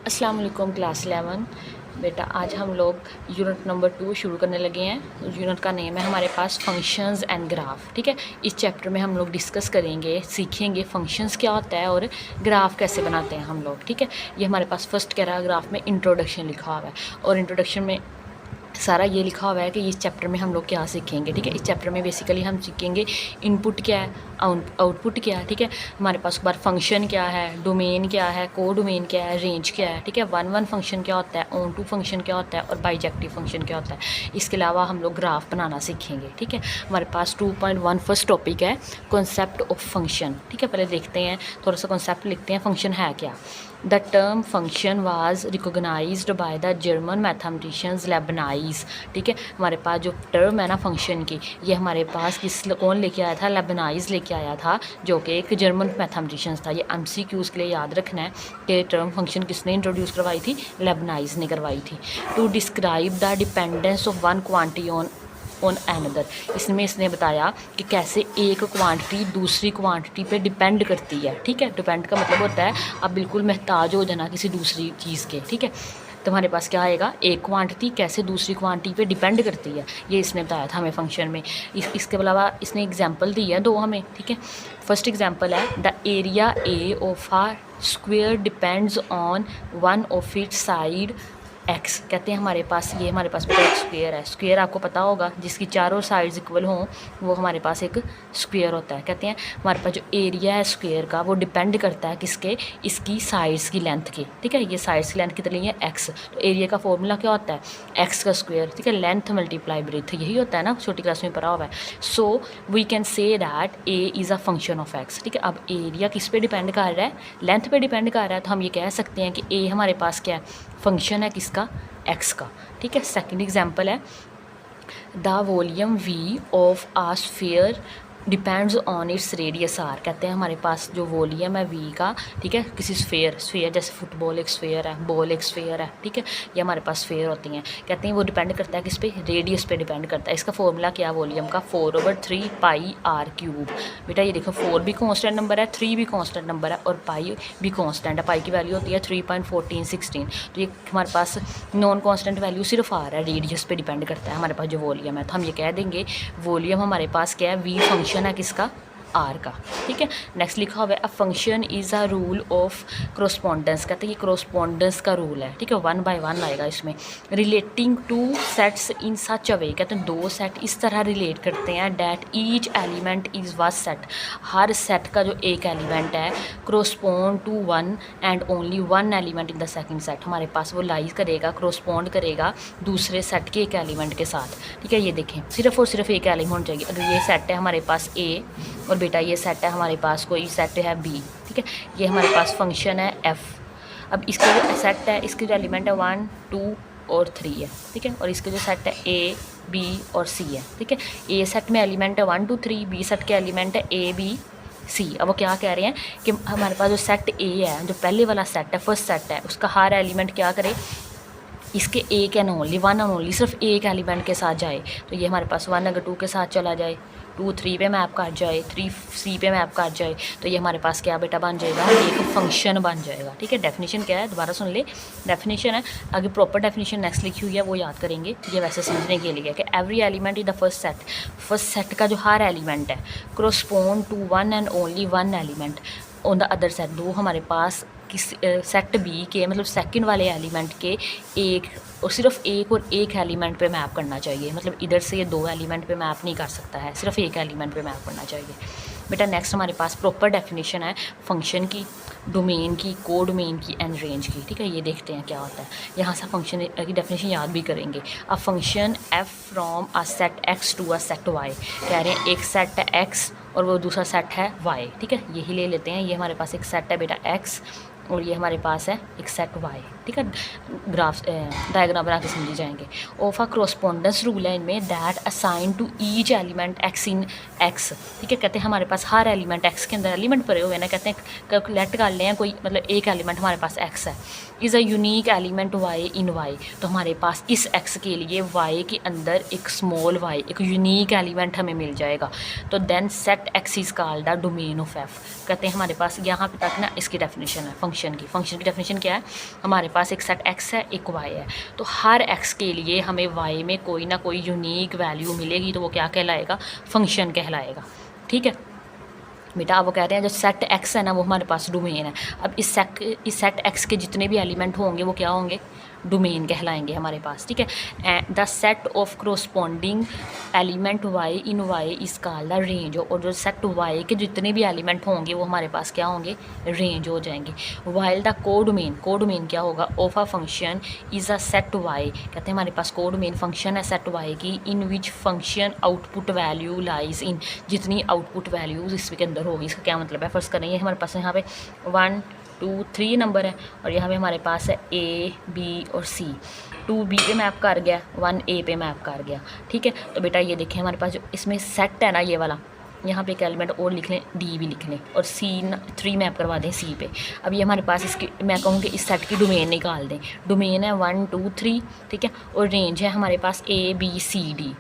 अस्सलाम वालेकुम क्लास 11। बेटा आज हम लोग यूनिट नंबर 2 शुरू करने लगे हैं। यूनिट का नेम है हमारे पास फंक्शंस एंड ग्राफ। ठीक है, इस चैप्टर में हम लोग डिस्कस करेंगे, सीखेंगे फंक्शंस क्या होता है और ग्राफ कैसे बनाते हैं हम लोग। ठीक है, ये हमारे पास फर्स्ट पैराग्राफ में इंट्रोडक्शन लिखा हुआ है और इंट्रोडक्शन में सारा ये लिखा हुआ है कि इस चैप्टर में हम लोग क्या सीखेंगे। ठीक है, इस चैप्टर में बेसिकली हम सीखेंगे इनपुट क्या है, आउटपुट क्या है। ठीक है, हमारे पास बार फंक्शन क्या है, डोमेन क्या है, को डोमेन क्या है, रेंज क्या है। ठीक है, वन फंक्शन क्या होता है, ऑन टू फंक्शन क्या होता है और बाइजेक्टिव फंक्शन क्या होता है। इसके अलावा हम लोग ग्राफ बनाना सीखेंगे। ठीक है, हमारे पास 2.1 फर्स्ट टॉपिक है कॉन्सेप्ट ऑफ फंक्शन। ठीक है, पहले देखते हैं, थोड़ा सा कॉन्सेप्ट लिखते हैं, फंक्शन है क्या। The term function was recognised by the German mathematicians लेबनाइज। ठीक है, हमारे पास जो टर्म है ना फंक्शन की, ये हमारे पास कौन लेके आया था, लेबनाइज लेके आया था, जो कि एक जर्मन मैथमेटिशियंस था। ये MCQs के लिए याद रखना है कि टर्म फंक्शन किसने इंट्रोड्यूस करवाई थी, लेबनाइज ने करवाई थी। To describe the dependence of one quantity on another, इसमें इसने बताया कि कैसे एक क्वांटिटी दूसरी क्वांटिटी पे डिपेंड करती है। ठीक है, डिपेंड का मतलब होता है आप बिल्कुल महताज हो जाना किसी दूसरी चीज़ के। ठीक है, तो हमारे पास क्या आएगा, एक क्वांटिटी कैसे दूसरी क्वांटिटी पे डिपेंड करती है, ये इसने बताया था हमें फंक्शन में। इसके अलावा इसने एग्जांपल दी है 2 हमें। ठीक है, फर्स्ट एग्जांपल है the area A of a square depends on one of its side X. कहते हैं हमारे पास ये हमारे पास बेटा एक स्क्वायर है। स्क्वायर आपको पता होगा जिसकी चारों साइड्स इक्वल हों वो हमारे पास एक स्क्वायर होता है। कहते हैं हमारे पास जो एरिया है स्क्वायर का वो डिपेंड करता है किसके, इसकी साइड्स की लेंथ के। ठीक है, ये साइड्स की लेंथ कितनी है, एक्स। तो एरिया का फॉर्मूला क्या होता है, एक्स का स्क्वायर। ठीक है, लेंथ मल्टीप्लाई ब्रेथ, यही होता है ना, छोटी क्लास में पढ़ा हुआ है। So we can say that A is a function of X. ठीक है, अब एरिया किस पे डिपेंड कर रहा है, लेंथ पे डिपेंड कर रहा है, तो हम ये कह सकते हैं कि ए हमारे पास क्या है, फंक्शन है किसका, एक्स का। ठीक है, सेकंड एग्जांपल है the volume V of a sphere depends on its radius R. कहते हैं हमारे पास जो वॉल्यूम है वी का, ठीक है, किसी स्फीयर जैसे फुटबॉल एक स्फीयर है, बॉल एक स्फीयर है। ठीक है, ये हमारे पास स्फीयर होती हैं। कहते हैं वो डिपेंड करता है किस पे, रेडियस पे डिपेंड करता है। इसका फॉर्मूला क्या वॉल्यूम का, 4/3 पाई आर क्यूब। बेटा ये देखो 4 भी कांस्टेंट नंबर है, 3 भी कांस्टेंट नंबर है और पाई भी कांस्टेंट है। पाई की वैल्यू होती है 3.1416। तो ये हमारे पास नॉन कांस्टेंट वैल्यू सिर्फ आर है, रेडियस पे डिपेंड करता है हमारे पास जो वॉल्यूम है। तो हम ये कह देंगे वॉल्यूम हमारे पास क्या है, वी फंक्शन है किसका, आर का। ठीक है, नेक्स्ट लिखा हुआ है a function is a rule of correspondence. कहते हैं ये क्रोस्पोंडेंस का रूल है। ठीक है, 1 by 1 आएगा इसमें। Relating to sets in such a way, कहते हैं 2 सेट इस तरह रिलेट करते हैं that each element is one set, हर सेट का जो एक एलिमेंट है correspond to one and only one element in the second set. हमारे पास वो लाइज करेगा, क्रोस्पोंड करेगा दूसरे सेट के एक एलिमेंट के साथ। ठीक है, ये देखें सिर्फ और सिर्फ एक एलिमेंट होना चाहिए। अगर ये सेट है हमारे पास ए और बेटा ये सेट है हमारे पास कोई सेट है बी। ठीक है, ये हमारे पास फंक्शन है एफ। अब इसका जो सेट है इसके जो एलिमेंट है 1 2 और 3 है। ठीक है, और इसके जो सेट है ए बी और सी है। ठीक है, ए सेट में एलिमेंट है 1 2 3, बी सेट के एलिमेंट है ए बी सी। अब वो क्या कह रहे हैं कि हमारे पास जो सेट ए है, जो पहले वाला सेट है, फर्स्ट सेट है, उसका हर एलिमेंट क्या करे, इसके एक and only, one and only, सिर्फ एक एलिमेंट के साथ जाए। तो ये हमारे पास 1 अगर 2 के साथ चला जाए, 2 3 पे मैप कर जाए, 3 सी पे मैप कर जाए, तो ये हमारे पास क्या बेटा बन जाएगा, एक फंक्शन बन जाएगा। ठीक है, डेफिनेशन क्या है दोबारा सुन ले, डेफिनेशन है, आगे प्रॉपर डेफिनेशन नेक्स्ट लिखी हुई है वो याद करेंगे। ये वैसे समझने के लिए कि every element in the first set का जो हर एलिमेंट है correspond to one and only one element on the other set. दो हमारे पास किस सेट बी के मतलब सेकंड वाले एलिमेंट के एक और सिर्फ एक और एक एलिमेंट पे मैप करना चाहिए। मतलब इधर से ये 2 एलिमेंट पे मैप नहीं कर सकता है, सिर्फ एक एलिमेंट पे मैप करना चाहिए। बेटा नेक्स्ट हमारे पास प्रॉपर डेफिनेशन है फंक्शन की, डोमेन की, को डोमेन की एंड रेंज की। ठीक है, ये देखते हैं क्या होता है। यहाँ से फंक्शन की डेफिनेशन याद भी करेंगे। A function F from a set X to a set Y. कह रहे हैं एक सेट है एक्स और वो दूसरा सेट है वाई। ठीक है, यही ले लेते हैं। ये हमारे पास एक सेट है बेटा एक्स और ये हमारे पास है एक सेट वाई। ठीक है, ग्राफ डायग्राम बना के समझी जाएंगे। ऑफ अ क्रोस्पोंडेंस रूल है इनमें that assign to each element X in X. ठीक है, कहते हैं हमारे पास हर एलिमेंट एक्स के अंदर एलिमेंट पड़े हुए ना, कहते हैं कैलकुलेट कर लें कोई मतलब एक एलिमेंट हमारे पास एक्स है, is a unique element Y in Y. तो हमारे पास इस एक्स के लिए वाई के अंदर एक स्मॉल वाई, एक यूनिक एलिमेंट हमें मिल जाएगा। तो then set x is called the domain of f. कहते हैं हमारे पास यहाँ पे तक ना इसकी डेफिनेशन है। फंक्शन की डेफिनेशन क्या है, हमारे पास एक सेट x है एक y है, तो हर x के लिए हमें y में कोई ना कोई यूनिक वैल्यू मिलेगी, तो वो क्या कहलाएगा, फंक्शन कहलाएगा। ठीक है बेटा, अब वो कहते हैं जो सेट x है ना वो हमारे पास डोमेन है। अब इस सेट x के जितने भी एलिमेंट होंगे वो क्या होंगे, डोमेन कहलाएंगे हमारे पास। ठीक है, the set of corresponding element y in y इस कॉल्ड द रेंज, और जो सेट y के जितने भी एलिमेंट होंगे वो हमारे पास क्या होंगे, रेंज हो जाएंगे। वाइल द कोडोमेन क्या होगा, of a function is a set y, कहते हैं हमारे पास कोडोमेन फंक्शन है सेट y की, in which function output value lies in, जितनी आउटपुट वैल्यूज इसके अंदर होगी। इसका क्या मतलब है, फर्स्ट करेंगे हमारे पास यहाँ पे 1 2 3 नंबर है, और यहाँ पे हमारे पास है A B और C, 2 B पे मैप कर गया, 1 A पे मैप कर गया। ठीक है, तो बेटा ये देखें हमारे पास जो इसमें सेट है ना ये वाला, यहाँ पे एक एलिमेंट और लिख लें, D भी लिख लें, और C3 मैप करवा दें C पे। अब ये हमारे पास इसकी मैं कहूँ कि इस सेट की डोमेन निकाल दें, डोमेन है 1 2 3, ठीक है, और रेंज है हमारे पास A B C D।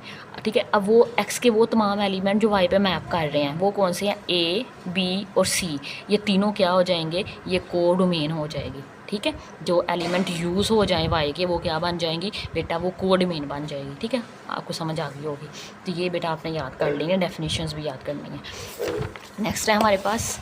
ठीक है, अब वो x के वो तमाम एलिमेंट जो y पे मैप कर रहे हैं वो कौन से हैं, A B और C, ये तीनों क्या हो जाएंगे, ये कोडोमेन हो जाएगी। ठीक है, जो एलिमेंट यूज़ हो जाए y के वो क्या बन जाएंगी बेटा, वो कोडोमेन बन जाएगी। ठीक है, आपको समझ आ गई होगी, तो ये बेटा आपने याद कर लेंगे, डेफिनेशंस भी याद करनी है। नेक्स्ट है हमारे पास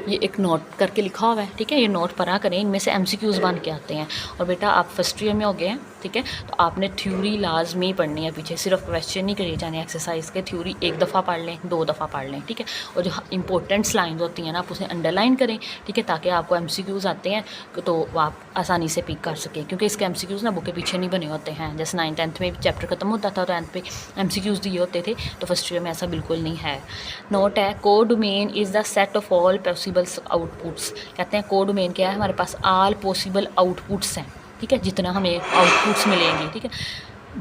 ये एक नोट करके लिखा हुआ है। ठीक है, ये नोट पढ़ा करें, इनमें से MCQs बन के आते हैं। और बेटा आप फर्स्ट ईयर में हो गए हैं, ठीक है, तो आपने थ्योरी लाजमी पढ़नी है, पीछे सिर्फ क्वेश्चन नहीं करे जाने एक्सरसाइज के, थ्योरी एक दफ़ा पढ़ लें 2 दफ़ा पढ़ लें। ठीक है, और जो इंपॉर्टेंट्स लाइन्स होती हैं ना आप उसे अंडरलाइन करें। ठीक है, ताकि आपको MCQs आते हैं तो आप आसानी से पिक कर सकें, क्योंकि इसके MCQs ना बुक के पीछे नहीं बने होते हैं। जैसे 9th 10th में चैप्टर खत्म होता था तो 10th पे MCQs दिए होते थे, तो फर्स्ट ईयर में ऐसा बिल्कुल नहीं है। नोट है, codomain is the set of all possible outputs, कहते हैं कोडोमेन क्या है, हमारे पास ऑल पॉसिबल आउटपुट्स हैं। ठीक है, जितना हमें आउटपुट्स मिलेंगे। ठीक है,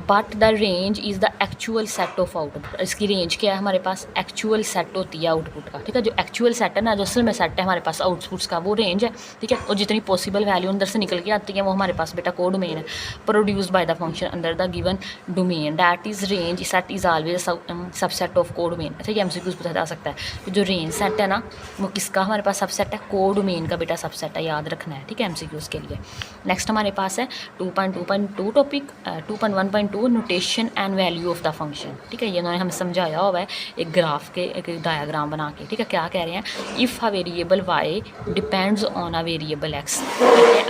but the range is the actual set of output, इसकी रेंज क्या है, हमारे पास एक्चुअल सेट होती है आउटपुट का। ठीक है, जो एक्चुअल सेट है ना, जो असल में सेट है हमारे पास आउटपुट्स का, वो रेंज है। ठीक है, और जितनी पॉसिबल वैल्यू अंदर से निकल के आती है वो हमारे पास बेटा कोडोमेन है, produced by the function under the given domain, that is range set is always subset of codomain. अच्छा, ये MCQs पूछा जा सकता है, तो जो रेंज सेट है ना वो किसका हमारे पास सबसेट है, कोडोमेन का बेटा सबसेट है, याद रखना है। ठीक है, MCQs के लिए। नेक्स्ट हमारे पास है 2.2.2 topic 2.1.2 notation and value of the function. ठीक है, ये उन्होंने हमें समझाया हुआ है एक ग्राफ के, एक डायग्राम बना के। ठीक है, क्या कह रहे हैं, if a variable y depends on a variable x,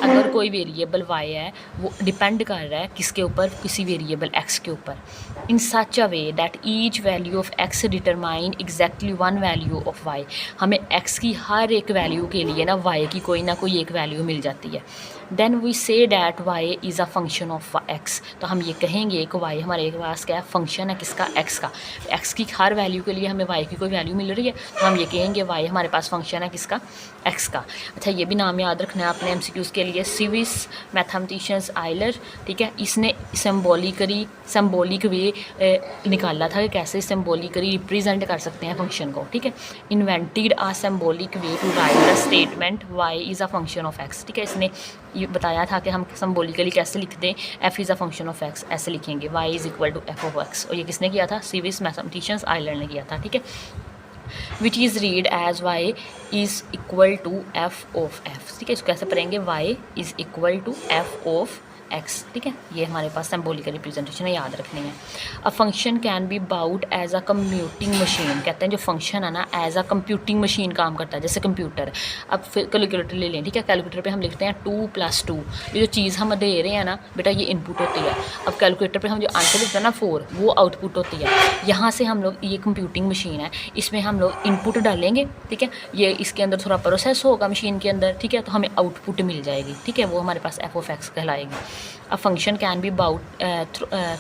अगर कोई वेरिएबल y है वो डिपेंड कर रहा है किसके ऊपर, किसी वेरिएबल x के ऊपर, in such a way that each value of x determine exactly one value of y, हमें x की हर एक वैल्यू के लिए ना y की कोई ना कोई एक वैल्यू मिल जाती है। Then we say that y is a function of x, तो हम ये कहेंगे कि y हमारे पास क्या है, फंक्शन है किसका, x का। x की हर वैल्यू के लिए हमें y की कोई वैल्यू मिल रही है, तो हम ये कहेंगे y हमारे पास फंक्शन है किसका, x का। अच्छा, ये भी नाम याद रखना है आपने MCQs के लिए, स्विस मैथमेटिशियंस आइलर। ठीक है, इसने सिम्बॉलिक वे निकाला था कि कैसे सिम्बॉलिकली रिप्रेजेंट कर सकते हैं फंक्शन को। ठीक है, invented a symbolic way to write the statement y is a function of x। ठीक है, इसने ये बताया था कि हम सिम्बॉलिकली कैसे लिख दें, f is a function of x, ऐसे लिखेंगे y is equal to f of x, और ये किसने किया था, स्विस मैथमेटिशियंस आइलर ने किया था। ठीक है, which is read as y is equal to f of f। ठीक है, इसको कैसे पढ़ेंगे, y is equal to f of x। ठीक है, ये हमारे पास सिम्बॉलिकल रिप्रेजेंटेशन है, याद रखनी है। A function can be bout as a computing machine, कहते हैं जो फंक्शन है ना एज अ कंप्यूटिंग मशीन काम करता है, जैसे कंप्यूटर। अब फिर कैलकुलेटर ले लें। ठीक है, कैलकुलेटर पे हम लिखते हैं 2 + 2, ये जो चीज़ हम दे रहे हैं ना बेटा ये इनपुट होती है। अब कैलकुलेटर पे हम जो आंसर लिखते हैं ना 4, वो आउटपुट होती है। यहाँ से हम लोग, ये कंप्यूटिंग मशीन है, इसमें हम लोग इनपुट डालेंगे। ठीक है, ये इसके अंदर थोड़ा प्रोसेस होगा मशीन के अंदर। ठीक है, तो हमें आउटपुट मिल जाएगी। ठीक है, वो हमारे पास f ऑफ x कहलाएगी। A function can be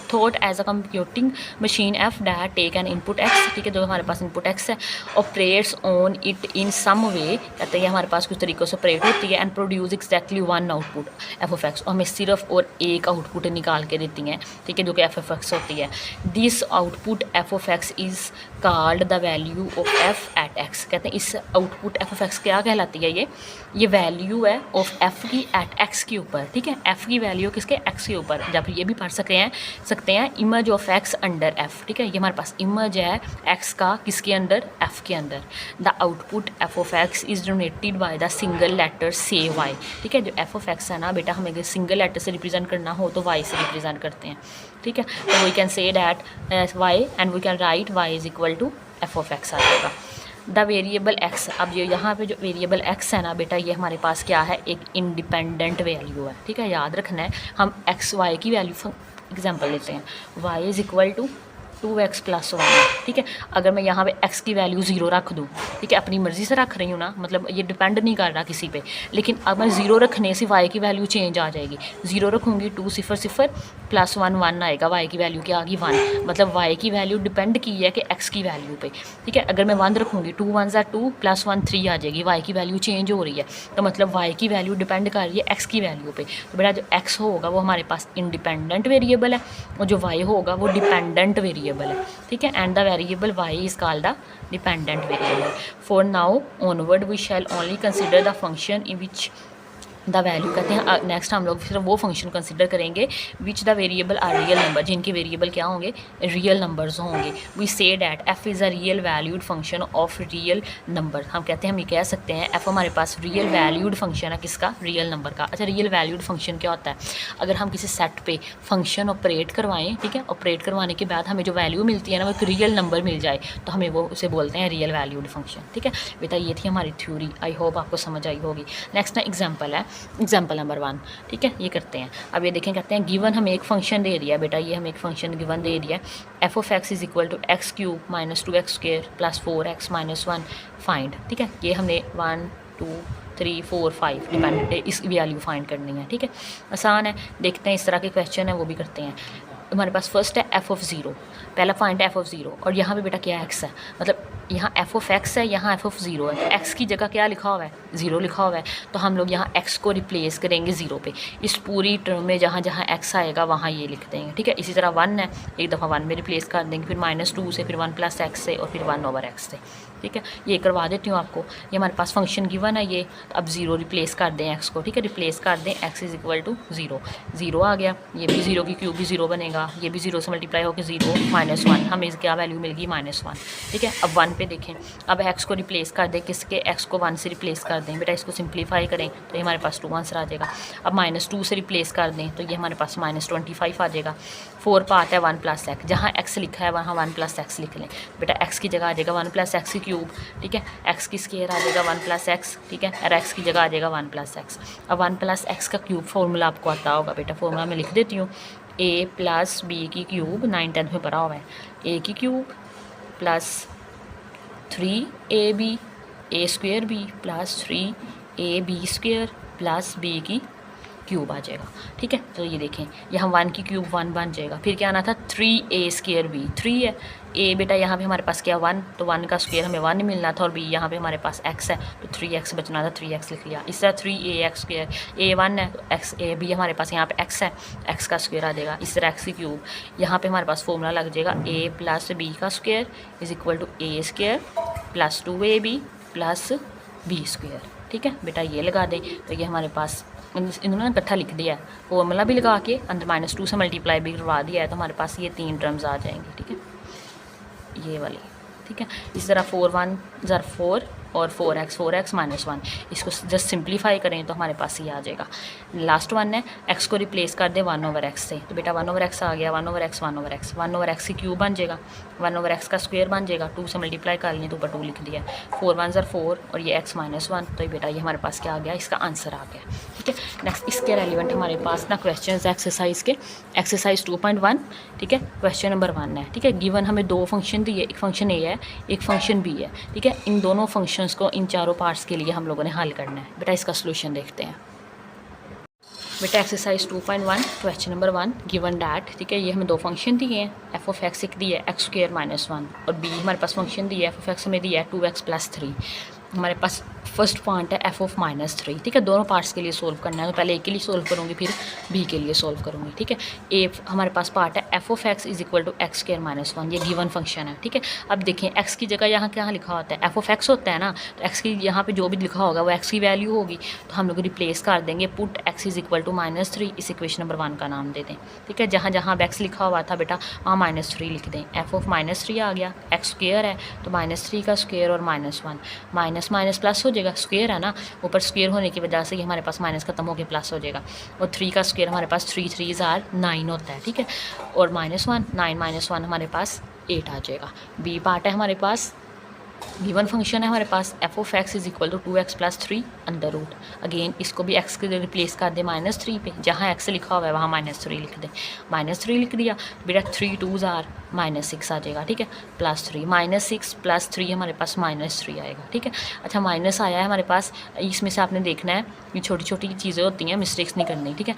thought as a computing machine f that take an input x। ठीक है, जो हमारे पास इनपुट x है, operates on it in some way, कहते हैं ये हमारे पास कुछ तरीक़ों से ऑपरेट होती है, and produce exactly one output f of x, और हमें सिर्फ और एक आउटपुट निकाल के देती हैं। ठीक है, जो कि f of x होती है। This output f of x is called the value of of f at x. कहते हैं इस आउटपुट एफ ऑफ एक्स क्या कहलाती है, ये वैल्यू है ऑफ एफ की एट एक्स के ऊपर, ठीक है। एफ की वैल्यू किसके, एक्स के ऊपर। जब ये भी पढ़ सकते हैं image of x under F, ठीक है। ये हमारे पास इमेज है एक्स का किसके अंदर, एफ के अंदर। The output f of x is denoted by the single letter say y, ठीक है। जो एफ ऑफ एक्स है ना बेटा, हमें अगर सिंगल लेटर से रिप्रेजेंट करना हो तो वाई से रिप्रेजेंट करते हैं, ठीक है। तो we can say that Y and we can write Y is equal to F of X आ जाएगा। द वेरिएबल एक्स, अब ये यहाँ पे जो वेरिएबल एक्स है ना बेटा, ये हमारे पास क्या है, एक इंडिपेंडेंट वैल्यू है, ठीक है। याद रखना है, हम एक्स वाई की वैल्यू एग्जांपल लेते हैं, y is equal to 2x + 1, ठीक है। अगर मैं यहाँ पे x की वैल्यू 0 रख दूँ, ठीक है, अपनी मर्ज़ी से रख रही हूँ ना, मतलब ये डिपेंड नहीं कर रहा किसी पे, लेकिन अब मैं 0 रखने से y की वैल्यू चेंज आ जाएगी। 0 रखूँगी 2 0 0 + 1 1 आएगा, y की वैल्यू क्या आ गई 1, मतलब y की वैल्यू डिपेंड की है कि x की वैल्यू पे, ठीक है। अगर मैं 1 रखूँगी 2 1 = 2 + 1 3 आ जाएगी, y की वैल्यू चेंज हो रही है, तो मतलब y की वैल्यू डिपेंड कर रही है x की वैल्यू पे। तो बेटा जो x होगा वो हमारे पास इंडिपेंडेंट वेरिएबल है और जो y होगा वो डिपेंडेंट वेरिएबल है, ठीक है। And the variable y is called the dependent variable. For now onward we shall only consider the function in which the value, कहते हैं नेक्स्ट हम लोग सिर्फ वो फंक्शन कंसिडर करेंगे which the variable are real number, जिनके variable क्या होंगे, रियल नंबर्स होंगे। We say that f is a real valued function of real number. हम कहते हैं, हम ये कह सकते हैं एफ हमारे पास रियल वैल्यूड फंक्शन है किसका, रियल नंबर का। अच्छा, रियल वैल्यूड फंक्शन क्या होता है, अगर हम किसी सेट पे फंक्शन ऑपरेट करवाएं, ठीक है, ऑपरेट करवाने के बाद हमें जो वैल्यू मिलती है ना, वो एक रियल नंबर मिल जाए तो हमें वो उसे बोलते हैं रियल वैल्यूड फंक्शन, ठीक है। बेटा ये थी हमारी थ्योरी, आई होप आपको समझ आई होगी। नेक्स्ट ना एग्जाम्पल है, एग्जाम्पल नंबर 1, ठीक है, ये करते हैं। अब ये देखें, कहते हैं गिवन हमें एक फंक्शन दे दिया है बेटा, ये हमें एक फंक्शन गिवन दे दिया है, f of x is equal to x³ - 2x² + 4x - 1 find, ठीक है। ये हमने 1 2 3 4 5 डिपेंड इस वैल्यू फाइंड करनी है, ठीक है। आसान है, देखते हैं इस तरह के क्वेश्चन है वो भी करते हैं। हमारे पास फर्स्ट है एफ ऑफ 0, पहला फाइंड एफ ऑफ 0, और यहाँ पे बेटा क्या एक्स है, मतलब यहाँ एफ ऑफ एक्स है, यहाँ एफ ऑफ 0 है, एक्स की जगह क्या लिखा हुआ है, 0 लिखा हुआ है, तो हम लोग यहाँ एक्स को रिप्लेस करेंगे 0 पे। इस पूरी टर्म में जहाँ जहाँ एक्स आएगा वहाँ ये लिख देंगे, ठीक है। इसी तरह 1 है, एक दफ़ा 1 में रिप्लेस कर देंगे, फिर -2 से, फिर 1 + x से, और फिर 1/x से, ठीक है। ये करवा देती हूँ आपको। ये हमारे पास फंक्शन गिवन है ये, अब 0 रिप्लेस कर दें एक्स को, ठीक है, रिप्लेस कर दें x इज़ इक्वल टू 0, 0 आ गया, ये भी 0 की क्यूब भी 0 बनेगा, ये भी 0 से मल्टीप्लाई होकर 0 -1, हमें क्या वैल्यू मिल गई -1, ठीक है। अब 1 पे देखें, अब x को रिप्लेस कर दें किसके, x को 1 से रिप्लेस कर दें, बेटा इसको सिंप्लीफाई करें तो ये हमारे पास 2 आंसर आ जाएगा। अब -2 से रिप्लेस कर दें तो ये हमारे पास -25 आ जाएगा। 4 पार्ट है 1 + x, जहाँ x लिखा है वहाँ 1 + x लिख लें, बेटा x की जगह आ जाएगा 1 + x की क्यूब, ठीक है, x की स्क्वायर आ जाएगा 1 + x, ठीक है, और x की जगह आ जाएगा 1 + x। अब 1 + x का क्यूब फॉर्मूला आपको आता होगा बेटा, फॉर्मूला मैं लिख देती हूँ, a + b की क्यूब 9 10th में पढ़ा हुआ है, a की cube plus 3ab a² b + 3ab² plus b की क्यूब आ जाएगा, ठीक है। तो ये देखें, यहाँ 1 की क्यूब 1 बन जाएगा, फिर क्या आना था 3a² b, 3 है, a बेटा यहाँ पे हमारे पास क्या 1, तो 1 का स्क्वायर हमें 1 मिलना था, और b यहाँ पे हमारे पास x है तो 3x बचना था, 3x लिख लिया। इस तरह 3ax², a 1 है तो x a b हमारे पास यहाँ पे x है, x का स्क्वायर आ जाएगा, इस तरह x की क्यूब, यहाँ पे हमारे पास फॉर्मूला लग जाएगा a + b का square is equal to a² + 2ab + b², ठीक है। बेटा ये लगा दें तो ये हमारे पास इन्होंने इकट्ठा लिख दिया है, फॉर्मूला भी लगा के अंदर -2 से मल्टीप्लाई भी करवा दिया है, तो हमारे पास ये 3 टर्म्स आ जाएंगी, ठीक है, ये वाली, ठीक है। इस तरह 4 1 ज़र 4 और 4x -1, इसको जस्ट सिंप्लीफाई करें तो हमारे पास ये आ जाएगा। लास्ट वन है, x को रिप्लेस कर दे 1/x से, तो बेटा 1/x आ गया, 1/x 1/x 1/x की क्यूब बन जाएगा, 1/x का स्क्वायर बन जाएगा, 2 से मल्टीप्लाई कर लिए तो ऊपर 2 लिख दिया, 4 1 ज़र 4 और ये x -1, तो बेटा ये हमारे पास क्या आ गया, इसका आंसर आ गया, ठीक है। नेक्स्ट इसके रेलिवेंट हमारे पास ना क्वेश्चन एक्सरसाइज के, एक्सरसाइज 2.1, ठीक है, क्वेश्चन नंबर 1 है, ठीक है। गिवन हमें 2 फंक्शन दिए, एक फंक्शन ए है, एक फंक्शन बी है, ठीक है। इन दोनों फंक्शंस को इन चारों पार्ट्स के लिए हम लोगों ने हल करना है। बेटा इसका सोल्यूशन देखते हैं। बेटा exercise 2.1 question number 1 given that, ठीक है, ये हमें 2 फंक्शन दिए हैं, एफ ऑफ एक्स एक दी है x² - 1, और बी हमारे पास फंक्शन दिया है एफ ऑफ एक्स हमें दिया है 2x + 3। हमारे पास फर्स्ट पार्ट है एफ ऑफ -3, ठीक है। दोनों पार्ट्स के लिए सोल्व करना है, तो पहले ए के लिए सोल्व करूँगी फिर बी के लिए सोल्व करूँगी, ठीक है। ए हमारे पास पार्ट है f of x is equal to x square minus 1, ये गिवन फंक्शन है, ठीक है। अब देखें एक्स की जगह यहाँ क्या लिखा होता है, एफ ऑफ एक्स होता है ना, तो एक्स की यहाँ पे जो भी लिखा होगा वो एक्स की वैल्यू होगी, तो हम लोग रिप्लेस कर देंगे, put x is equal to -3, इस इक्वेशन नंबर 1 का नाम दे दें, ठीक है। जहाँ जहाँ अब एक्स लिखा हुआ था बेटा वहाँ -3 लिख दें। एफ ऑफ -3 आ गया, एक्स स्क्वायर है तो -3 का स्क्वायर और -1, माइनस माइनस प्लस हो जाएगा, स्क्वायर है ना, ऊपर स्क्वायर होने की वजह से ये हमारे पास माइनस खत्म होकर प्लस हो जाएगा, और 3 का स्क्वायर हमारे पास 3 3 आर 9 होता है, ठीक है। और -1 9 -1 हमारे पास 8 आ जाएगा। बी पार्ट है हमारे पास, गिवन फंक्शन है हमारे पास F of x is equal to 2x + 3 under root, again इसको भी एक्स के रिप्लेस कर दे -3 पे, जहाँ एक्स लिखा हुआ है वहाँ -3 लिख दे, -3 लिख दिया बेटा, 3 2 आर -6 आ जाएगा, ठीक है, +3 -6 + 3 हमारे पास -3 आएगा, ठीक है। अच्छा माइनस आया है हमारे पास, इसमें से आपने देखना है ये छोटी छोटी चीज़ें होती हैं, मिस्टेक्स नहीं करनी, ठीक है।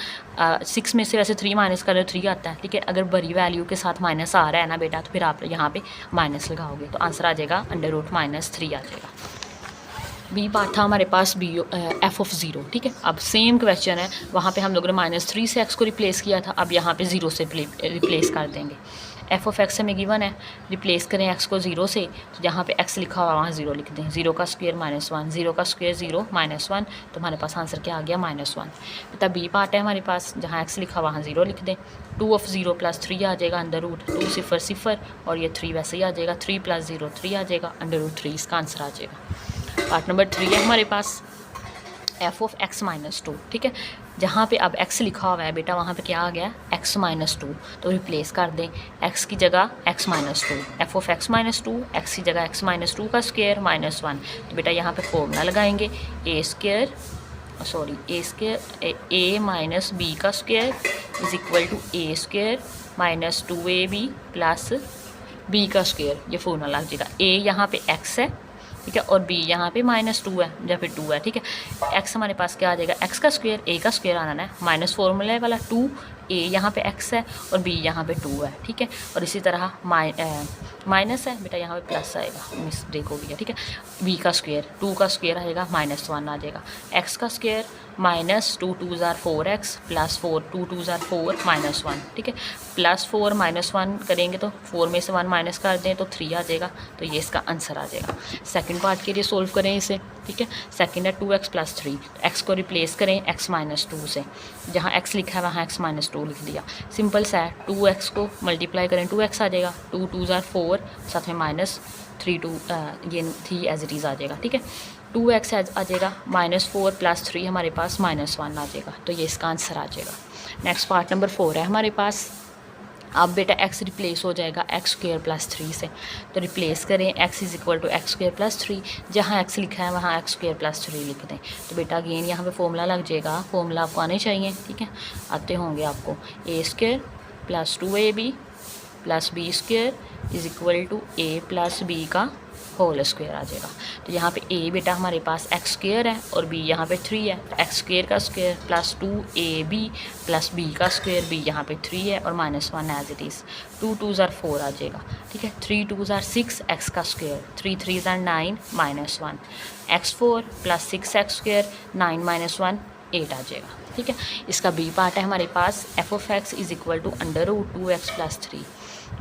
6 में से वैसे 3 माइनस करो 3 आता है, ठीक है। अगर बड़ी वैल्यू के साथ माइनस आ रहा है ना बेटा, तो फिर आप यहाँ पे माइनस लगाओगे तो आंसर आ जाएगा √-3 आ जाएगा। बी पार्ट था हमारे पास बी एफ ऑफ 0, ठीक है। अब सेम क्वेश्चन है, वहाँ पे हम लोगों ने -3 से एक्स को रिप्लेस किया था, अब यहाँ पे 0 से रिप्लेस कर देंगे। एफ ऑफ एक्स हमें गिवन है, रिप्लेस करें एक्स को 0 से, तो जहाँ पे एक्स लिखा हुआ वहाँ 0 लिख दें, 0 का स्क्वायर -1, 0 का स्क्वायर 0 -1, तो हमारे पास आंसर क्या आ गया -1। तब बी पार्ट है हमारे पास, जहाँ एक्स लिखा वहाँ 0 लिख दें, 2 of 0 + 3 आ जाएगा अंडर रूट, 2 0 0 और ये 3 वैसे ही आ जाएगा, 3 + 0 3 आ जाएगा, अंडर रूट 3 इसका आंसर आ जाएगा। पार्ट नंबर 3 है हमारे पास एफ ऑफ एक्स -2, ठीक है। जहाँ पे अब x लिखा हुआ है बेटा वहाँ पे क्या आ गया x -2, तो रिप्लेस कर दें x की जगह x -2, F of x -2, x की जगह x -2 का स्क्वायर -1, तो बेटा यहाँ पे फॉर्मूला लगाएंगे a स्क्वायर a - b का square is equal to a square -2ab plus b का स्क्वायर, ये फॉर्मूला लग जाएगा। a यहाँ पे x है, ठीक है, और b यहाँ पे -2 है या फिर 2 है, ठीक है। x हमारे पास क्या आ जाएगा, x का स्क्वायर, a का स्क्वायर आना है, माइनस फॉर्मूला वाला 2, a यहाँ पे x है और b यहाँ पे 2 है, ठीक है। और इसी तरह माइनस है बेटा, यहाँ पे प्लस आएगा, मिस्टेक हो गई है, ठीक है। b का स्क्वायर, 2 का स्क्वायर आएगा -1 आ जाएगा, x का स्क्वायर -2 2 4x प्लस 4 2 2 4 -1, ठीक है। +4 -1 करेंगे तो 4 में से 1 माइनस कर दें तो 3 आ जाएगा, तो ये इसका आंसर आ जाएगा। सेकंड पार्ट के लिए सोल्व करें इसे, ठीक है। सेकंड है 2x + 3, तो x को रिप्लेस करें x -2 से, जहाँ x लिखा है वहाँ x -2 लिख दिया, सिंपल सा है। 2x को मल्टीप्लाई करें 2x आ जाएगा, 2 2 4 साथ में -3 2 ये 3 एज इट इज़ आ जाएगा, ठीक है। 2x आ जाएगा, -4 + 3 हमारे पास -1 आ जाएगा, तो ये इसका आंसर आ जाएगा। नेक्स्ट पार्ट नंबर 4 है हमारे पास। अब बेटा x रिप्लेस हो जाएगा x² + 3 से, तो रिप्लेस करें x is equal to x² + 3, जहाँ x लिखा है वहाँ x² + 3 लिख दें, तो बेटा अगेन यहाँ पे फॉर्मूला लग जाएगा, फॉर्मूला आपको आने चाहिए, ठीक है, आते होंगे आपको। a² + 2ab + b² is equal to a + b का होल स्क्वायर आ जाएगा। तो यहाँ पे a बेटा हमारे पास x² है और b यहाँ पे 3 है, तो x² का square plus 2ab plus b का स्क्वायर, b यहाँ पे 3 है और -1 एज इट इज़, 2 2 4 आ जाएगा, ठीक है। 3 2 6 x का स्क्वायर, 3 3 9 -1, x4 + 6x² 9 -1 8 आ जाएगा, ठीक है। इसका b पार्ट है हमारे पास F of x is equal to √2x + 3,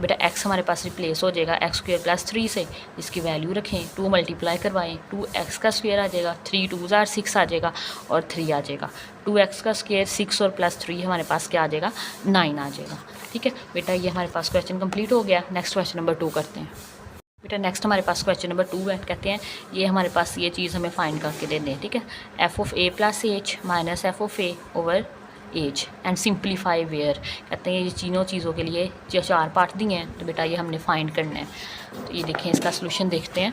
बेटा x हमारे पास रिप्लेस हो जाएगा x² + 3 से, इसकी वैल्यू रखें, 2 मल्टीप्लाई करवाएं, 2x का स्क्वायर आ जाएगा, 3 2 6 आ जाएगा और 3 आ जाएगा, 2x का स्क्वायर 6 और +3 हमारे पास क्या आ जाएगा 9 आ जाएगा, ठीक है। बेटा ये हमारे पास क्वेश्चन कंप्लीट हो गया। नेक्स्ट क्वेश्चन नंबर 2 करते हैं। बेटा नेक्स्ट हमारे पास क्वेश्चन नंबर 2 है, कहते हैं ये हमारे पास ये चीज़ हमें फाइंड करके दे दें, ठीक है। f of a + h minus f of a over h and simplify where, कहते हैं ये तीनों चीज़ों के लिए जो 4 पार्ट दिए हैं, तो बेटा ये हमने फाइंड करना है। तो ये देखें, इसका सोल्यूशन देखते हैं,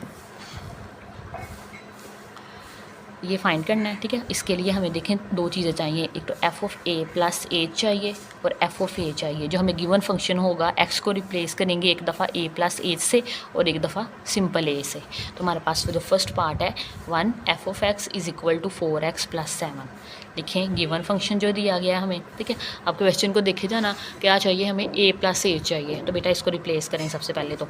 ये फाइंड करना है, ठीक है। इसके लिए हमें देखें 2 चीज़ें चाहिए, एक तो f ऑफ a + h चाहिए और f ऑफ a चाहिए। जो हमें गिवन फंक्शन होगा x को रिप्लेस करेंगे एक दफ़ा a + h से और एक दफ़ा सिंपल a से। तो हमारे पास जो फर्स्ट पार्ट है 1 f of x is equal to 4x + 7, लिखें गिवन फंक्शन जो दिया गया है हमें, ठीक है। अब क्वेश्चन को देखे जाना, क्या चाहिए हमें a + h चाहिए, तो बेटा इसको रिप्लेस करें सबसे पहले। तो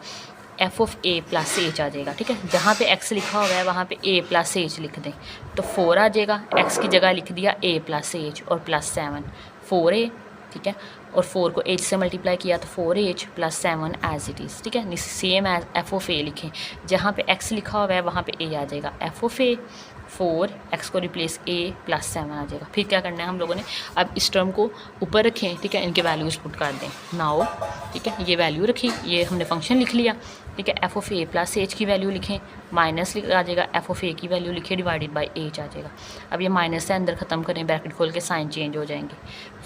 F of A plus H आ जाएगा। ठीक है, जहाँ पे एक्स लिखा हुआ है वहाँ पे ए प्लस एच लिख दें तो 4 आ जाएगा। एक्स की जगह लिख दिया ए प्लस एच और प्लस 7 4a। ठीक है, और 4 को एच से मल्टीप्लाई किया तो 4h plus 7 as it is. ठीक है, सेम एज एफ ऑफ ए लिखें, जहाँ पे एक्स लिखा हुआ है वहाँ पे ए आ जाएगा। एफ ऑफ ए 4 एक्स को रिप्लेस ए प्लस 7 आ जाएगा। फिर क्या करना है हम लोगों ने, अब इस टर्म को ऊपर रखें। ठीक है, इनके वैल्यूज़ पुट कर दें नाउ। ठीक है, ये वैल्यू रखी, ये हमने फंक्शन लिख लिया। ठीक है, f of A plus h की वैल्यू लिखें, माइनस आ जाएगा, एफ ऑफ ए की वैल्यू लिखें डिवाइडेड बाई एच आ जाएगा। अब ये माइनस से अंदर ख़त्म करें, ब्रैकेट खोल के साइन चेंज हो जाएंगे।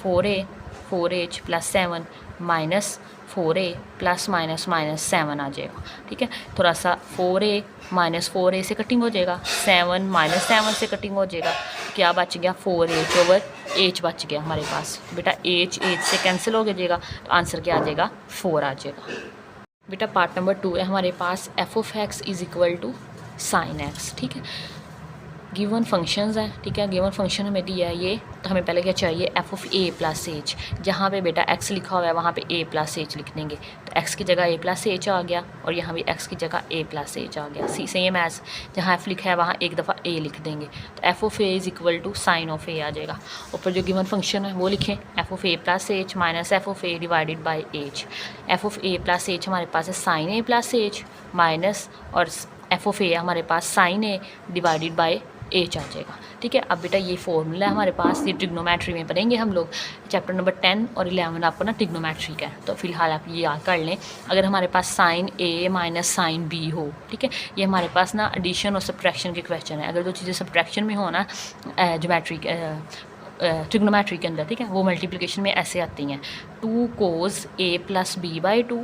4a 4h plus 7 minus 4a plus minus minus 7 आ जाएगा। ठीक है, थोड़ा सा 4a माइनस 4a से कटिंग हो जाएगा, 7 माइनस 7 से कटिंग हो जाएगा, क्या बच गया 4h ओवर h बच गया हमारे पास। बेटा h से कैंसिल हो जाएगा तो आंसर क्या आ जाएगा 4 आ जाएगा। बेटा पार्ट नंबर 2 है हमारे पास, F of X is equal to sine X. ठीक है, गिवन फंक्शंस हैं। ठीक है, गिवन फंक्शन हमें दिया है ये, तो हमें पहले क्या चाहिए, F of A plus H. जहाँ पे बेटा एक्स लिखा हुआ है वहाँ पे ए प्लस एच लिख देंगे, तो एक्स की जगह ए प्लस एच आ गया और यहाँ भी एक्स की जगह ए प्लस एच आ गया। सेम एज जहाँ एफ लिखा है वहाँ एक दफ़ा ए लिख देंगे, तो F of A is equal to sine of A आ जाएगा। ऊपर जो गिवन फंक्शन है वो लिखें, F of A plus H minus F of A divided by H. F of A plus H हमारे पास है sine A plus H minus, और एफ ऑफ ए हमारे पास sine A divided by H आ जाएगा। ठीक है, अब बेटा ये फॉर्मूला है हमारे पास, ये ट्रिग्नोमेट्री में पढ़ेंगे हम लोग। चैप्टर नंबर 10 और 11 आपको ना ट्रिग्नोमेट्री का है, तो फिलहाल आप ये याद कर लें। अगर हमारे पास sine a minus sine B हो, ठीक है, ये हमारे पास ना एडिशन और सब्ट्रैक्शन के क्वेश्चन है। अगर जो चीज़ें सब्ट्रैक्शन में हो ना ज्योमेट्री ट्रिग्नोमेट्री के अंदर, ठीक है, वो मल्टीप्लिकेशन में ऐसे आती हैं, 2 cos a plus b by 2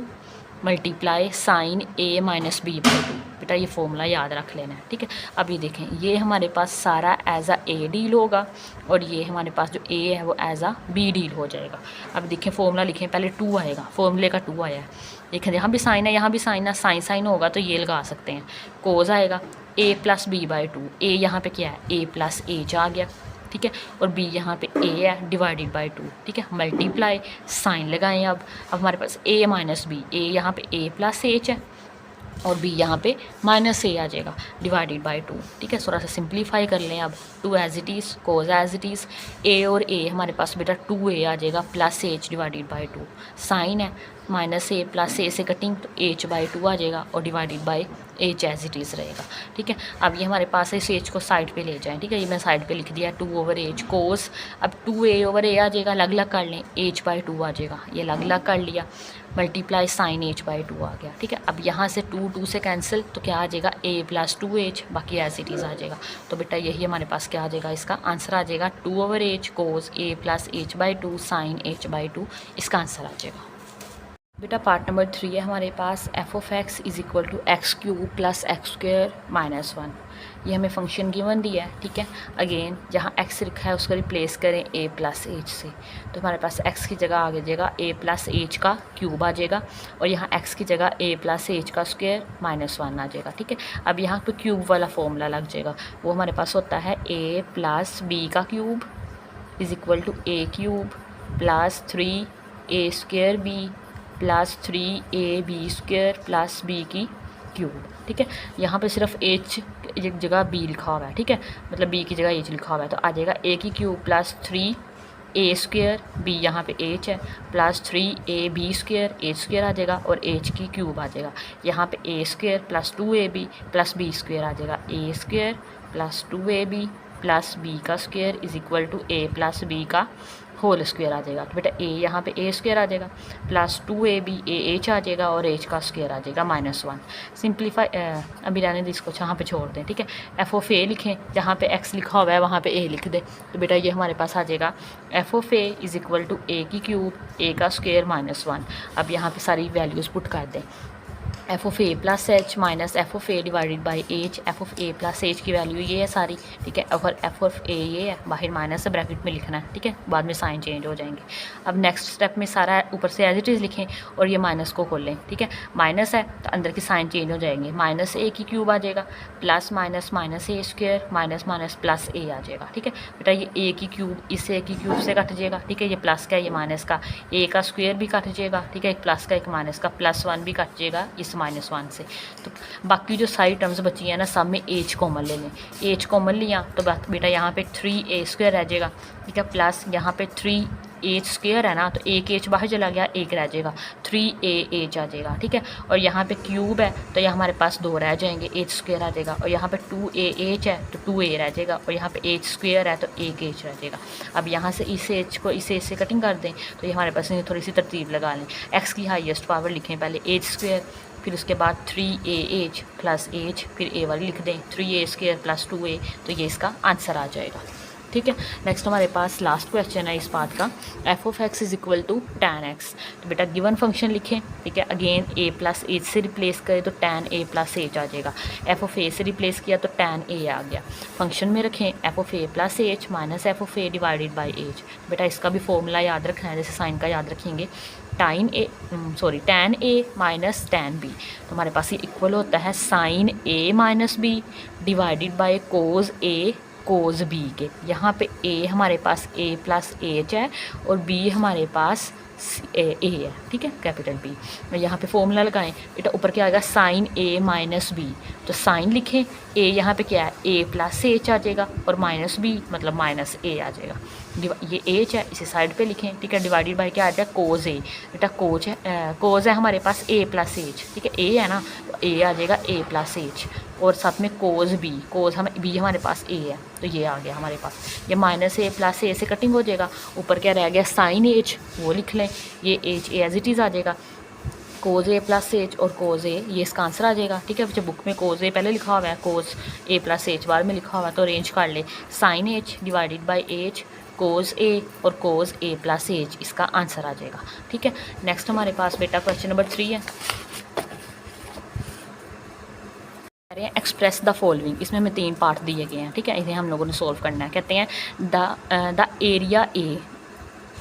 multiply sine a minus b by 2। बेटा ये फॉर्मूला याद रख लेना है। ठीक है, अब ये देखें, ये हमारे पास सारा एज आ ए डील होगा और ये हमारे पास जो ए है वो एज आ बी डील हो जाएगा। अब देखें फॉर्मूला लिखें, पहले 2 आएगा, फॉर्मूले का 2 आया है। देखें यहाँ भी साइन है, यहाँ भी साइन है, साइन साइन होगा तो ये लगा सकते हैं। कोज आएगा ए प्लस बी बाई 2, ए यहाँ पे क्या है, ए प्लस एच आ गया। ठीक है, और बी यहाँ पे ए है डिवाइडेड बाई 2। ठीक है, मल्टीप्लाई साइन लगाएं। अब हमारे पास ए माइनस बी, ए यहाँ पे ए प्लस एच है और बी यहाँ पे माइनस ए आ जाएगा डिवाइडेड बाई 2। ठीक है, थोड़ा सा सिंप्लीफाई कर लें। अब 2 as it is, cos as it is, A और ए हमारे पास बेटा 2a आ जाएगा plus H divided by 2। Sine है माइनस ए प्लस ए से कटिंग तो एच बाई 2 आ जाएगा और divided by H as it is रहेगा। ठीक है, अब ये हमारे पास इस एच को साइड पे ले जाएं। ठीक है, ये मैं साइड पे लिख दिया 2 ओवर एच कोस। अब 2a ओवर ए आ जाएगा, अलग अलग कर लें, एच बाई 2 आ जाएगा, ये अलग अलग कर लिया, मल्टीप्लाई साइन एच बाई 2 आ गया। ठीक है, अब यहाँ से 2 से कैंसिल तो क्या आ जाएगा, ए प्लस 2h, बाकी एज इट इज़ आ जाएगा। तो बेटा यही हमारे पास क्या आ जाएगा, इसका आंसर आ जाएगा 2 over h cos a plus h by 2 sine h by 2, इसका आंसर आ जाएगा। बेटा पार्ट नंबर 3 है हमारे पास, F of X is equal to X cube plus X square minus 1। ये हमें फंक्शन गिवन दिया है। ठीक है, अगेन जहाँ एक्स लिखा है उसको रिप्लेस करें ए प्लस एच से, तो हमारे पास एक्स की जगह आ जाएगा ए प्लस एच का क्यूब आ जाएगा और यहाँ एक्स की जगह ए प्लस एच का स्क्वेयर माइनस 1 आ जाएगा। ठीक है, अब यहाँ पे क्यूब वाला फॉर्मूला लग जाएगा, वो हमारे पास होता है ए प्लस बी का cube is equal to a cube plus 3a square b plus 3ab square plus b की क्यूब। ठीक है, यहाँ पे सिर्फ h एक जगह b लिखा हुआ है। ठीक है, मतलब b की जगह h लिखा हुआ है, तो आ जाएगा a की cube plus 3a square, b यहाँ पे h है, plus 3ab square, h square आ जाएगा और h की क्यूब आ जाएगा। यहाँ पे a square plus 2ab plus b square आ जाएगा, a square plus 2ab plus b का square is equal to a plus b का होल स्क्वेयर आ जाएगा। तो बेटा a यहाँ पे a स्क्वेयर आ जाएगा प्लस 2ab ah आ जाएगा और h का स्क्वेयर आ जाएगा माइनस 1। सिंप्लीफाई अभी रहने दें, इसको यहाँ पे छोड़ दें। ठीक है, एफ ऑफ ए लिखें, जहाँ पे x लिखा हुआ है वहाँ पे a लिख दें, तो बेटा ये हमारे पास आ जाएगा f of A is equal to a की क्यूब a का स्क्वेयर माइनस 1। अब यहाँ पे सारी वैल्यूज़ पुट कर दें, f of A plus H minus F of A divided by H. F of A plus h की वैल्यू ये है सारी। ठीक है, और एफ ऑफ ए ये है, बाहर माइनस से ब्रैकेट में लिखना है। ठीक है, बाद में साइन चेंज हो जाएंगे। अब नेक्स्ट स्टेप में सारा ऊपर से एज इट इज़ लिखें और ये माइनस को खोल लें। ठीक है, माइनस है तो अंदर की साइन चेंज हो जाएंगे, माइनस ए की क्यूब आ जाएगा प्लस माइनस माइनस ए स्क्वेयर माइनस माइनस प्लस ए आ जाएगा। ठीक है, बेटा ये ए की क्यूब इस ए की क्यूब से कट जाएगा। ठीक है, ये प्लस का ये माइनस का, ए का स्क्वेयर भी कट जाएगा। ठीक है, एक प्लस का एक माइनस का, प्लस 1 भी कट जाएगा इस -1 से। तो बाकी जो सारी टर्म्स बची हैं ना, सब में एच कॉमन ले लें। एच कॉमन लिया तो बेटा यहाँ पे 3a² रह जाएगा, ठीक है, प्लस यहाँ पे 3h² है ना, तो एक एच बाहर चला गया, एक रह जाएगा, 3ah आ जाएगा, ठीक है। और यहाँ पे क्यूब है तो यहाँ हमारे पास 2 रह जाएंगे, h² आ जाएगा। और यहाँ पे 2ah है तो 2a रह जाएगा, और यहाँ पे h² है तो 1h रह जाएगा। अब यहाँ से इस h को इस h से कटिंग कर दें तो ये हमारे पास थोड़ी सी तरतीब लगा लें। x की हाईएस्ट पावर लिखें पहले h², फिर उसके बाद 3ah प्लस h, फिर a वाली लिख दें 3a² प्लस 2a, तो ये इसका आंसर आ जाएगा, ठीक है। नेक्स्ट हमारे पास लास्ट क्वेश्चन है इस पार्ट का, f(x) = tan x। तो बेटा गिवन फंक्शन लिखें, ठीक है। अगेन a प्लस एच से रिप्लेस करें तो tan a प्लस एच आ जाएगा। f(a) से रिप्लेस किया तो tan a आ गया। फंक्शन में रखें f(a) plus H minus f(a) divided by H. बेटा इसका भी फॉर्मूला याद रखना है, जैसे साइन का याद रखेंगे, tan a minus tan b। तो हमारे पास ये इक्वल होता है sin a minus b divided by cos a cos b के। यहाँ पे a हमारे पास a प्लस एच है और b हमारे पास a है, ठीक है, कैपिटल B। मैं यहाँ पे फॉर्मूला लगाएं, बेटा ऊपर क्या आएगा sin a माइनस b, तो साइन लिखें, a यहाँ पे क्या है a प्लस एच आ जाएगा और माइनस b मतलब माइनस a आ जाएगा। ये एच है, इसे साइड पे लिखें, ठीक है, डिवाइडेड बाई क्या आ जाएगा कोज a। बेटा कोज है हमारे पास a प्लस एच, ठीक है, a है ना, तो a आ जाएगा a प्लस एच और साथ में कोज b, कोज हमें b हमारे पास a है, तो ये आ गया हमारे पास। ये माइनस a प्लस a से कटिंग हो जाएगा, ऊपर क्या रह गया साइन एच, वो लिख लें, ये एच एज इट इज़ आ जाएगा, कोज a प्लस एच और कोज a, ये इसका आंसर आ जाएगा, ठीक है। जो बुक में कोज a पहले लिखा हुआ है, कोज a प्लस एच बाद में लिखा हुआ है, तो अरेंज कर ले, sine h divided by h, cos a और कोज a प्लस एच, इसका आंसर आ जाएगा, ठीक है। नेक्स्ट हमारे पास बेटा क्वेश्चन नंबर 3 है, एक्सप्रेस द फॉलोइंग। इसमें हमें 3 पार्ट दिए गए हैं, ठीक है, इन्हें हम लोगों ने सोल्व करना है। कहते हैं द एरिया ए,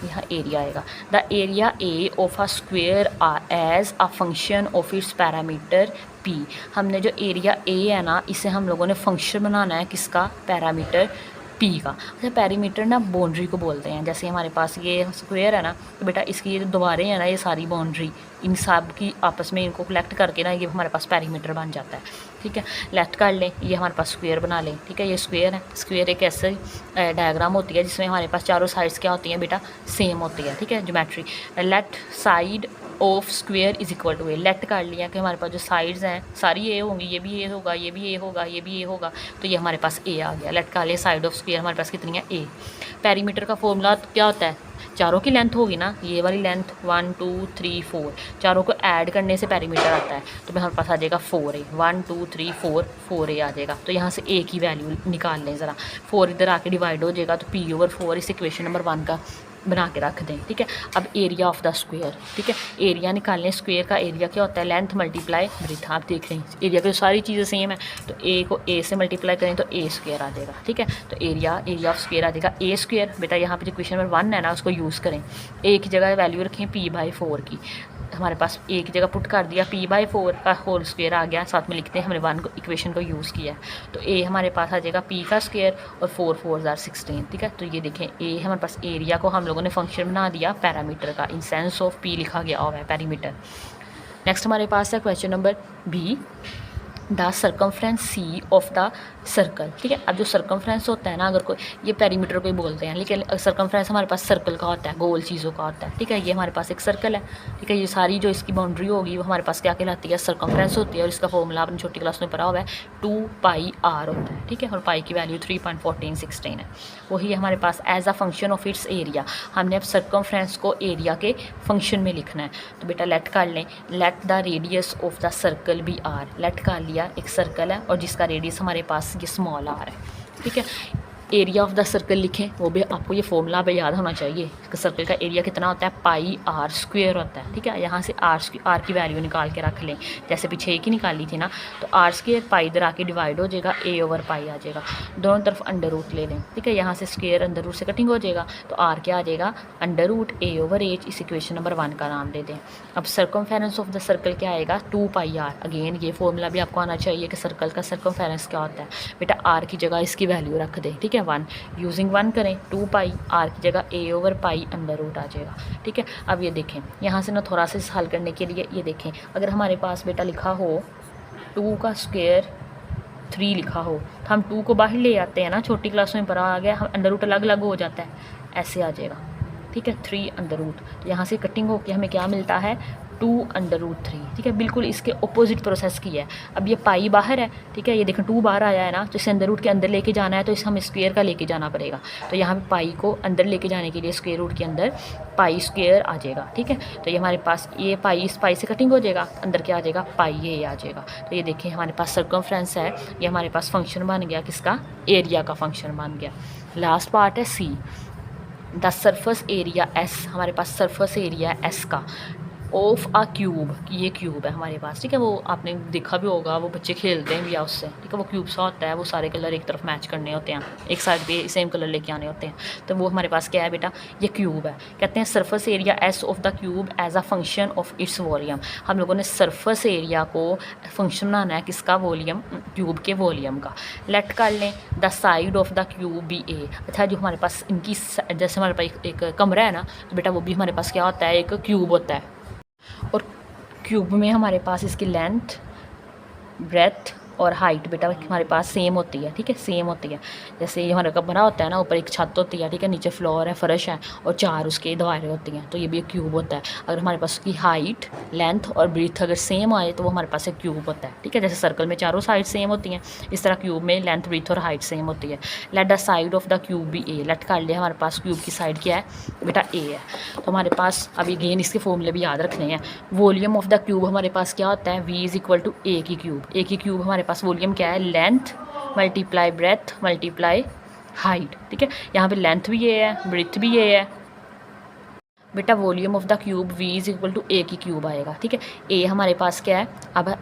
यहाँ एरिया आएगा, the area A of a square as a function of its parameter p। हमने जो एरिया ए है ना, इसे हम लोगों ने फंक्शन बनाना है किसका, पैरामीटर p का। अच्छा, पैरीमीटर ना बाउंड्री को बोलते हैं। जैसे हमारे पास ये स्क्वायर है ना, तो बेटा इसकी ये दीवारें हैं ना, ये सारी बाउंड्री, इन सब की आपस में इनको कलेक्ट करके ना ये हमारे पास पैरीमीटर बन जाता है, ठीक है। लेफ्ट कर लें, ये हमारे पास स्क्वायर बना लें, ठीक है, ये स्क्वायर है। स्क्वायर एक ऐसे डायग्राम होती है जिसमें हमारे पास चारों साइड्स क्या होती हैं बेटा, सेम होती है, ठीक है, geometry. Left side of square is equal to a, let कर लिया कि हमारे पास जो साइड्स हैं सारी ए होंगी, ये भी ए होगा, ये भी ए होगा, ये भी ए होगा, तो ये हमारे पास ए आ गया। लेट कर लिया साइड ऑफ स्क्वायर हमारे पास कितनी है, ए। पैरीमीटर का फॉर्मूला क्या होता है, चारों की लेंथ होगी ना, ये वाली लेंथ 1 2 3 4, चारों को ऐड करने से पैरीमीटर आता है, तो हमारे पास आ जाएगा 4a, 1 2 3 4a आ जाएगा। तो यहाँ से a की वैल्यू निकाल लें ज़रा, 4 इधर आके डिवाइड हो जाएगा, तो p/4 इस इक्वेशन नंबर 1 का बना के रख दें, ठीक है। अब एरिया ऑफ द स्क्वायर, ठीक है, एरिया निकालने, स्क्वायर का एरिया क्या होता है, लेंथ मल्टीप्लाई ब्रेथ। आप देख रहे हैं एरिया की सारी चीज़ें सेम है, तो ए को ए से मल्टीप्लाई करें तो ए स्क्वायर आ जाएगा, ठीक है। तो एरिया ऑफ स्क्वायर आ जाएगा ए स्क्वायर। बेटा यहाँ पे जो क्वेश्चन नंबर 1 है ना, उसको यूज़ करें, ए की जगह वैल्यू रखें p/4 की, हमारे पास ए की जगह पुट कर दिया, p/4 का होल स्क्वायर आ गया, साथ में लिखते हैं हमने 1 को इक्वेशन को यूज़ किया है, तो ए हमारे पास आ जाएगा p का स्क्वायर और 4 4 = 16, ठीक है। तो ये देखें ए हमारे पास एरिया को हम लोगों ने फंक्शन बना दिया पैरामीटर का, इन सेंस ऑफ p लिखा गया हुआ है पैरामीटर। नेक्स्ट हमारे पास है question number b, the circumference c of the circle, ठीक है। अब जो सर्कमफ्रेंस होता है ना, अगर कोई, ये पैरीमीटर को ही बोलते हैं, लेकिन सर्कमफ्रेंस हमारे पास सर्कल का होता है, गोल चीज़ों का होता है, ठीक है। ये हमारे पास एक सर्कल है, ठीक है, ये सारी जो इसकी बाउंड्री होगी वो हमारे पास क्या कहलाती है, सर्कमफ्रेंस होती है। और इसका फॉर्मूला आपने छोटी क्लास में पढ़ा हुआ है, 2πr होता है, ठीक है, और पाई की वैल्यू 3.1416 है। वही हमारे पास as a function of its area, हमने अब सर्कमफ्रेंस को एरिया के फंक्शन में लिखना है, तो बेटा लेट कर लें, let the radius of the circle be r। Let कर लिया, एक सर्कल है और जिसका रेडियस हमारे पास ये स्मॉल r है, ठीक है। एरिया ऑफ द सर्कल लिखें, वो भी आपको ये फॉर्मूला भी याद होना चाहिए। सर्कल का एरिया कितना होता है, πr² होता है, ठीक है। यहाँ से r की वैल्यू निकाल के रख लें, जैसे पीछे एक ही निकाली थी ना, तो r² पाई इधर आके डिवाइड हो जाएगा, a/π आ जाएगा, दोनों तरफ अंडर रूट ले लें, ठीक है। यहाँ से स्क्वायर अंडर रूट से कटिंग हो जाएगा, तो r क्या आ जाएगा, √a/h, इस इक्वेशन नंबर 1 का नाम दे दें। अब सर्कमफेरेंस ऑफ द सर्कल क्या आएगा, 2πr। अगेन ये फॉर्मूला भी आपको आना चाहिए कि सर्कल का सर्कमफेरेंस क्या होता है। बेटा r की जगह इसकी वैल्यू रख दें, ठीक है, है 1 यूजिंग 1 करें 2 पाई आर की जगह a over pi under root आ जाएगा। ठीक है, अब ये देखें यहाँ से ना थोड़ा सा हल करने के लिए ये देखें, अगर हमारे पास बेटा लिखा हो 2 का स्क्वायर 3 लिखा हो तो हम 2 को बाहर ले आते हैं ना, छोटी क्लास में पढ़ा आ गया, हम अंडर रूट अलग अलग हो जाता है, ऐसे आ जाएगा। ठीक है, 3 अंडर रूट, तो यहाँ से कटिंग होकर हमें क्या मिलता है 2 अंडर रूट 3। ठीक है, बिल्कुल इसके ऑपोजिट प्रोसेस की है। अब ये पाई बाहर है, ठीक है, ये देखें 2 बाहर आया है ना, तो इसे अंडर रूट के अंदर लेके जाना है तो इसे हम स्क्वायर का लेके जाना पड़ेगा। तो यहाँ पे पाई को अंदर लेके जाने के लिए स्क्वायर रूट के अंदर पाई स्क्वायर आ जाएगा। ठीक है, तो ये हमारे पास ये पाई इस पाई से कटिंग हो जाएगा, अंदर क्या आ जाएगा पाई ये आ जाएगा। तो ये देखें हमारे पास सर्कमफ्रेंस है, ये हमारे पास फंक्शन बन गया किसका, एरिया का फंक्शन बन गया। लास्ट पार्ट है सी, द सरफेस एरिया एस, हमारे पास सरफेस एरिया एस का ऑफ अ क्यूब, ये क्यूब है हमारे पास। ठीक है, वो आपने देखा भी होगा, वो बच्चे खेलते हैं भी या उससे। ठीक है, वो क्यूब सा होता है, वो सारे कलर एक तरफ मैच करने होते हैं, एक साइड पे सेम कलर लेके आने होते हैं। तो वो हमारे पास क्या है बेटा, ये क्यूब है। कहते हैं surface area S of the cube as a function of its volume. हम लोगों ने सरफेस एरिया को फंक्शन बनाना है किसका, वॉल्यूम, क्यूब के वॉल्यूम का। लेट कर लें the side of the cube be A. अच्छा, जो हमारे पास इनकी जैसे हमारे पास एक कमरा है ना, तो बेटा वो भी हमारे पास क्या होता है, एक क्यूब होता है। और क्यूब में हमारे पास इसकी लेंथ, ब्रेथ और हाइट बेटा हमारे पास सेम होती है। ठीक है, सेम होती है। जैसे ये हमारा कमरा होता है ना, ऊपर एक छत होती है, ठीक है, नीचे फ्लोर है, फर्श है और 4 उसके दीवारें होती हैं, तो ये भी एक क्यूब होता है। अगर हमारे पास उसकी हाइट, लेंथ और ब्रीथ अगर सेम आए तो वो हमारे पास एक क्यूब होता है। ठीक है, जैसे सर्कल में चारों साइड सेम होती हैं, इस तरह क्यूब में लेंथ, ब्रीथ और हाइट सेम होती है। Let the side of the cube be a. Let कर लिया, हमारे पास क्यूब की साइड क्या है बेटा, ए है। तो हमारे पास अभी अगेन इसके फॉर्मूले भी याद रखने हैं। वॉल्यूम ऑफ द क्यूब हमारे पास क्या होता है, we is equal to A की क्यूब। ए की क्यूब हमारे पास वॉल्यूम क्या है, length multiply breath multiply height. ठीक है, यहाँ पे लेंथ भी ये है, ब्रेथ भी ये है बेटा। Volume of the cube v is equal to A की क्यूब आएगा। ठीक है, ए हमारे पास क्या है, अब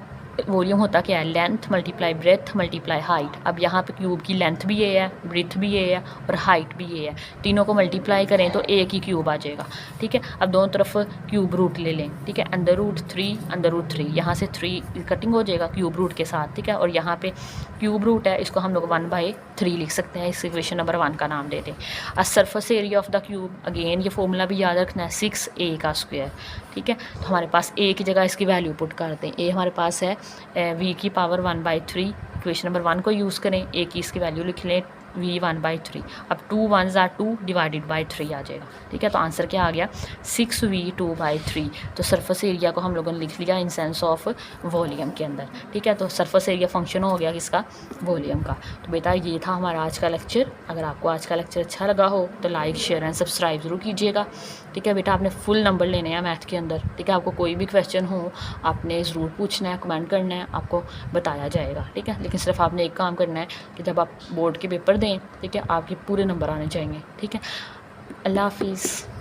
वॉल्यूम होता क्या है, length multiply breath multiply height. अब यहाँ पे क्यूब की लेंथ भी ये है, ब्रेथ भी ये है और हाइट भी ये है, तीनों को मल्टीप्लाई करें तो ए की क्यूब आ जाएगा। ठीक है, अब दोनों तरफ क्यूब रूट ले लें। ठीक है, अंडर रूट 3, यहाँ से 3 कटिंग हो जाएगा क्यूब रूट के साथ। ठीक है, और यहाँ पे क्यूब रूट है, इसको हम लोग 1/3 लिख सकते हैं, इस इक्वेशन नंबर 1 का नाम दे दें। A surface area of the cube, again ये फॉर्मूला भी याद रखना है, 6a का स्क्वायर। ठीक है, तो हमारे पास a की जगह इसकी वैल्यू पुट कर दें। a हमारे पास है v की पावर 1/3, इक्वेशन नंबर 1 को यूज़ करें, a की इसकी वैल्यू लिख लें v 1/3। अब 2 1s are 2 डिवाइडेड बाई 3 आ जाएगा। ठीक है, तो आंसर क्या आ गया 6v 2/3। तो सरफेस एरिया को हम लोगों ने लिख लिया इन सेंस ऑफ वॉल्यूम के अंदर। ठीक है, तो सरफेस एरिया फंक्शन हो गया किसका, वॉल्यूम का। तो बेटा ये था हमारा आज का लेक्चर। अगर आपको आज का लेक्चर अच्छा लगा हो तो लाइक शेयर एंड सब्सक्राइब ज़रूर कीजिएगा। ठीक है बेटा, आपने फुल नंबर लेने हैं मैथ के अंदर। ठीक है, आपको कोई भी क्वेश्चन हो आपने ज़रूर पूछना है, कमेंट करना है, आपको बताया जाएगा। ठीक है, लेकिन सिर्फ आपने एक काम करना है कि जब आप बोर्ड के पेपर दें, ठीक है, आपके पूरे नंबर आने चाहिए। ठीक है, अल्लाह हाफिज़।